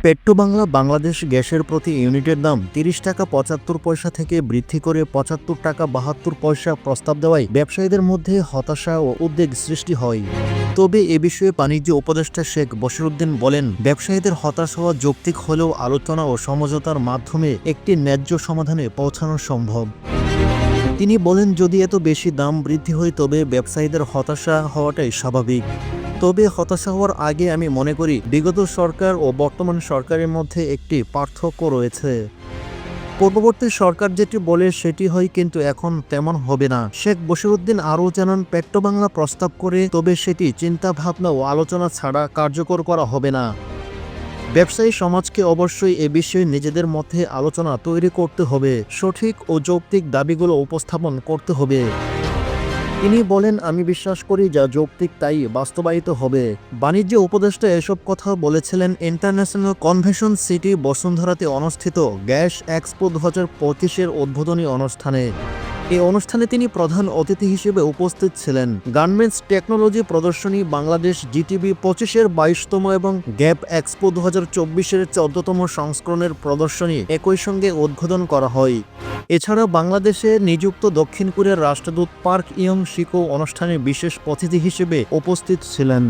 পেট্রোবাংলা বাংলাদেশ গ্যাসের প্রতি ইউনিটের দাম ৩০ টাকা ৭৫ পয়সা থেকে বৃদ্ধি করে ৭৫ টাকা ৭২ পয়সা প্রস্তাব দেওয়ায় ব্যবসায়ীদের মধ্যে হতাশা ও উদ্বেগ সৃষ্টি হয়। তবে এ বিষয়ে বাণিজ্য উপদেষ্টা শেখ বশিরউদ্দিন বলেন, ব্যবসায়ীদের হতাশ হওয়া যৌক্তিক হলেও আলোচনা ও সমঝোতার মাধ্যমে একটি ন্যায্য সমাধানে পৌঁছানো সম্ভব। তিনি বলেন, যদি এত বেশি দাম বৃদ্ধি হয় তবে ব্যবসায়ীদের হতাশা হওয়াটাই স্বাভাবিক। তবে হতাশা হওয়ার আগে আমি মনে করি বিগত সরকার ও বর্তমান সরকারের মধ্যে একটি পার্থক্য রয়েছে। পূর্ববর্তী সরকার যেটি বলে সেটি হয়, কিন্তু এখন তেমন হবে না। শেখ বশিরউদ্দিন আরও জানান, পেট্রোবাংলা প্রস্তাব করে তবে সেটি চিন্তা ভাবনা ও আলোচনা ছাড়া কার্যকর করা হবে না। ব্যবসায়ী সমাজকে অবশ্যই এ বিষয়ে নিজেদের মধ্যে আলোচনা তৈরি করতে হবে, সঠিক ও যৌক্তিক দাবিগুলো উপস্থাপন করতে হবে। তিনি বলেন, আমি বিশ্বাস করি যা যৌক্তিক তাই বাস্তবায়িত হবে। বাণিজ্য উপদেষ্টা এসব কথা বলেছিলেন ইন্টারন্যাশনাল কনভেনশন সিটি বসুন্ধরাতে অনুষ্ঠিত গ্যাস এক্সপো 2025-এর উদ্বোধনী অনুষ্ঠানে। এই অনুষ্ঠানে তিনি প্রধান অতিথি হিসেবে উপস্থিত ছিলেন। গার্মেন্টস টেকনোলজি প্রদর্শনী বাংলাদেশ জিটিবি 25-এর 22তম এবং গ্যাপ এক্সপো 2024-এর 14তম সংস্করণের প্রদর্শনী একই সঙ্গে উদ্বোধন করা হয়। এছাড়া বাংলাদেশে নিযুক্ত দক্ষিণ কোরিয়ার রাষ্ট্রদূত পার্ক ইয়ং শিকো অনুষ্ঠানে বিশেষ অতিথি হিসেবে উপস্থিত ছিলেন।